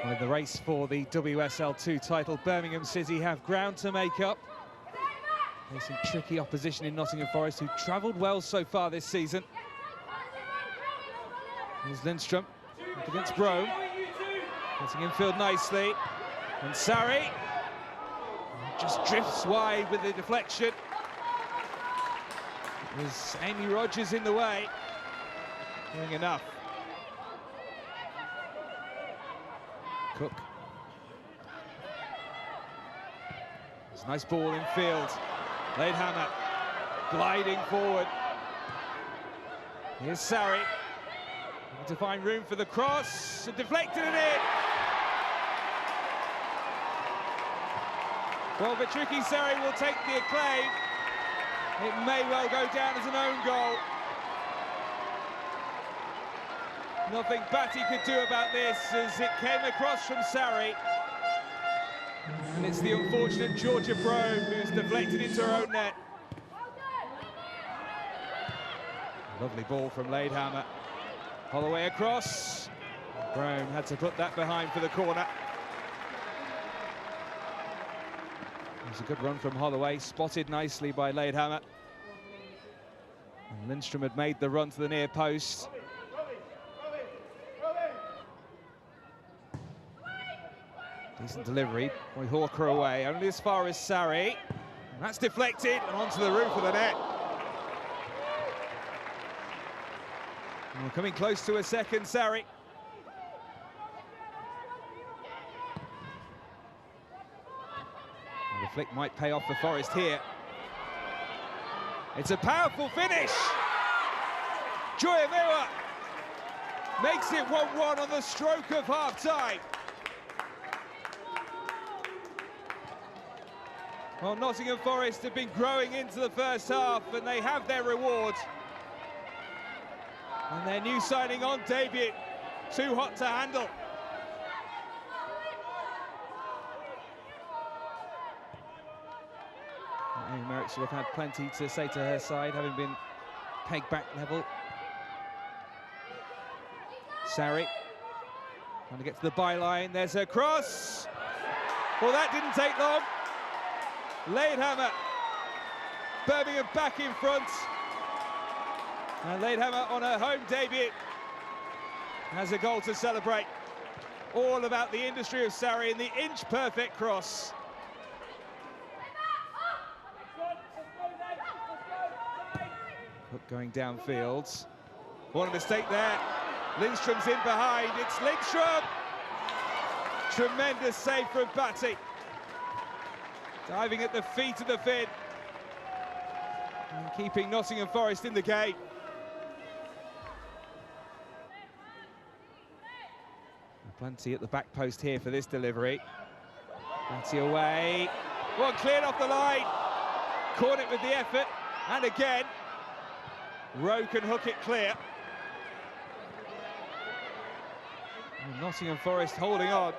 Well, in the race for the WSL2 title, Birmingham City have ground to make up. Facing tricky opposition in Nottingham Forest, who travelled well so far this season. Here's Lindstrom up against Brougham. Getting infield nicely. And Sarri just drifts wide with the deflection. There's Amy Rogers in the way. Doing enough. Cook. It's a nice ball in field. Leidhammer gliding forward. Here's Sarri. To find room for the cross. Deflected it in. Well, Vitricky Sarri will take the acclaim. It may well go down as an own goal. Nothing Batty could do about this as it came across from Sarri. And it's the unfortunate Georgia Brougham who's deflected into her own net. Lovely ball from Leidhammer. Holloway across. Brougham had to put that behind for the corner. It was a good run from Holloway, spotted nicely by Leidhammer. And Lindstrom had made the run to the near post. Decent delivery. Boy, Hawker away, only as far as Sarri. And that's deflected and onto the roof of the net. And we're coming close to a second, Sarri. And the flick might pay off for Forest here. It's a powerful finish. Joyamira makes it 1-1 on the stroke of half-time. Well, Nottingham Forest have been growing into the first half, and they have their reward. And their new signing on Davies, too hot to handle. Amy Merrick should have had plenty to say to her side, having been pegged back level. Sarri trying to get to the byline. There's her cross. Well, that didn't take long. Leidhammer, Birmingham back in front. And Leidhammer on her home debut has a goal to celebrate. All about the industry of Sarri and the inch-perfect cross. Hook going downfield. What a mistake there. Lindstrom's in behind. It's Lindstrom. Tremendous save from Batty. Diving at the feet of the Finn. And keeping Nottingham Forest in the game. Plenty at the back post here for this delivery. Batty away. Well, cleared off the line. Caught it with the effort. And again, Rowe can hook it clear. And Nottingham Forest holding on.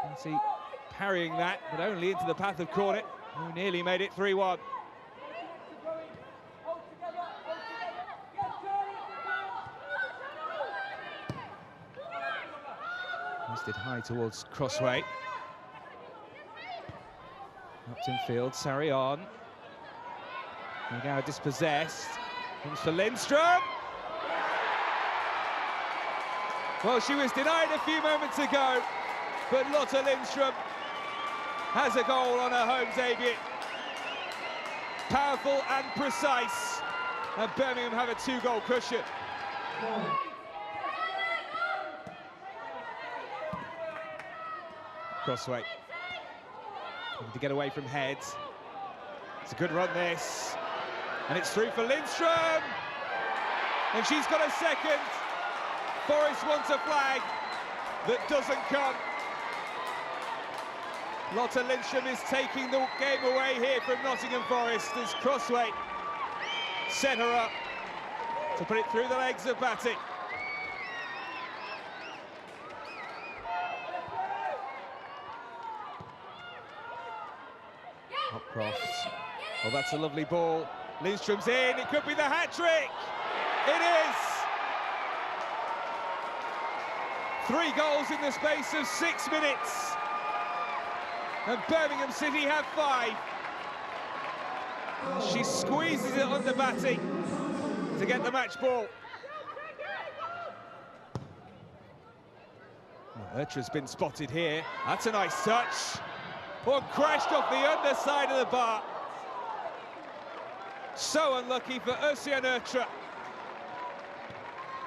Batty parrying that, but only into the path of Cornet, who nearly made it 3-1. Hoisted high towards Crossway. Upton field, Sarri on. Now dispossessed. Comes for Lindstrom. Well, she was denied a few moments ago, but Lotta Lindstrom has a goal on her home debut. Powerful and precise. And Birmingham have a 2-goal cushion. Crossway. Looking to get away from heads. It's a good run, this. And it's through for Lindstrom. And she's got a second. Forest wants a flag that doesn't come. Lotta Lindstrom is taking the game away here from Nottingham Forest as Crossway set her up to put it through the legs of Batty. Up cross. Oh, that's a lovely ball. Lindstrom's in. It could be the hat-trick. It is. 3 goals in the space of 6 minutes. And Birmingham City have 5. She squeezes it under Batty to get the match ball. Well, Urtra's been spotted here. That's a nice touch. One crashed off the underside of the bar. So unlucky for Ursian Urtra.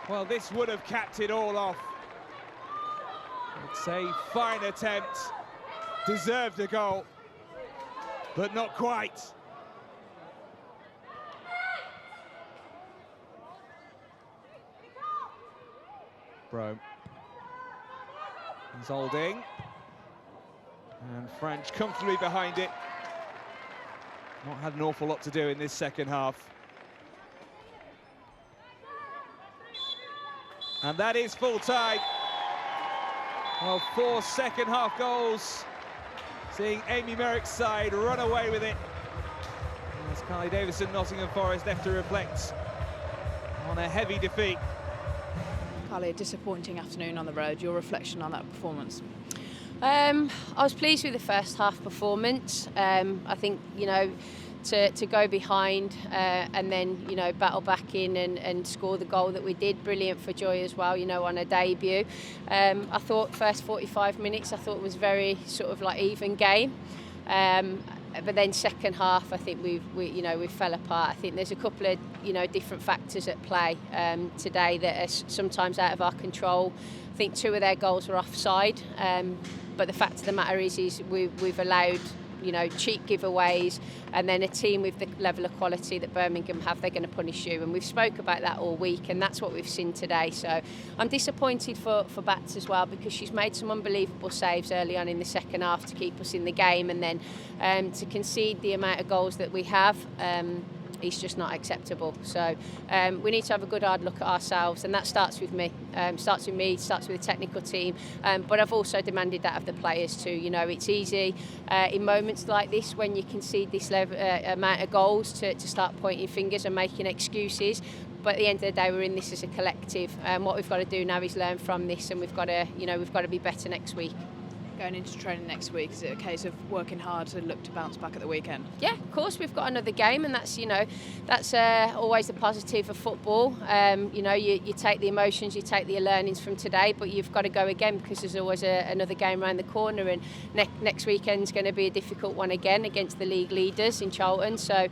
Well, this would have capped it all off. It's a fine attempt. Deserved a goal, but not quite. Brougham. He's holding. And French comfortably behind it. Not had an awful lot to do in this second half. And that is full time. Well, 4 second half goals. Seeing Amy Merrick's side run away with it. As Carly Davies and Nottingham Forest left to reflect on a heavy defeat. Carly, a disappointing afternoon on the road. Your reflection on that performance? I was pleased with the first half performance. I think, you know, to go behind and then, you know, battle back in and score the goal that we did. Brilliant for Joy as well, you know, on her debut. I thought first 45 minutes, I thought was very sort of like even game. But then second half, I think we fell apart. I think there's a couple of, you know, different factors at play today that are sometimes out of our control. I think 2 of their goals were offside. But the fact of the matter is we've allowed, you know, cheap giveaways, and then a team with the level of quality that Birmingham have, they're going to punish you. And we've spoke about that all week, and that's what we've seen today. So I'm disappointed for Bats as well, because she's made some unbelievable saves early on in the second half to keep us in the game, and then to concede the amount of goals that we have, it's just not acceptable. So we need to have a good hard look at ourselves, and that starts with me. Starts with the technical team, but I've also demanded that of the players too. You know, it's easy in moments like this when you concede this amount of goals to start pointing fingers and making excuses. But at the end of the day, we're in this as a collective, and what we've got to do now is learn from this, and we've got to be better next week. Going into training next week, is it a case of working hard to look to bounce back at the weekend? Yeah, of course, we've got another game, and that's always the positive of football. You take the emotions, you take the learnings from today, but you've got to go again, because there's always another game around the corner, and next weekend's going to be a difficult one again against the league leaders in Charlton. So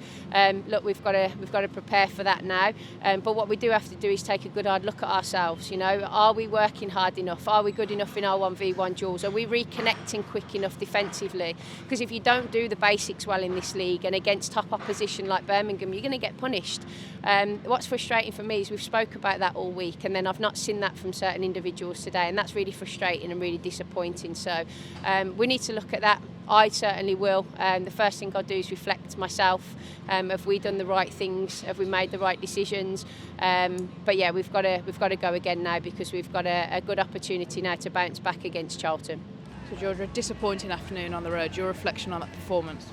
look, we've got to prepare for that now. But what we do have to do is take a good hard look at ourselves. You know, are we working hard enough? Are we good enough in our 1v1 duels? Are we connecting quick enough defensively? Because if you don't do the basics well in this league and against top opposition like Birmingham, you're going to get punished. What's frustrating for me is we've spoke about that all week, and then I've not seen that from certain individuals today, and that's really frustrating and really disappointing. So we need to look at that. I certainly will. The first thing I'll do is reflect myself. Have we done the right things? Have we made the right decisions? But yeah, we've got to go again now, because we've got a good opportunity now to bounce back against Charlton. So Georgia, a disappointing afternoon on the road. Your reflection on that performance?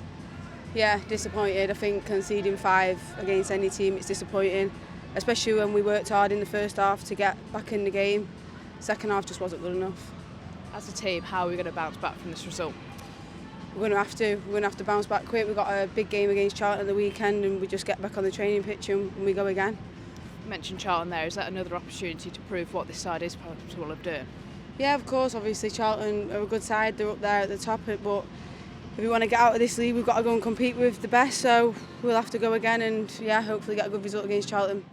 Yeah, disappointed. I think conceding 5 against any team, it's disappointing, especially when we worked hard in the first half to get back in the game. Second half just wasn't good enough. As a team, how are we going to bounce back from this result? We're going to have to bounce back quick. We've got a big game against Charlton at the weekend, and we just get back on the training pitch and we go again. You mentioned Charlton there. Is that another opportunity to prove what this side is capable of doing? Yeah, of course. Obviously, Charlton are a good side. They're up there at the top. But if we want to get out of this league, we've got to go and compete with the best. So we'll have to go again and, yeah, hopefully get a good result against Charlton.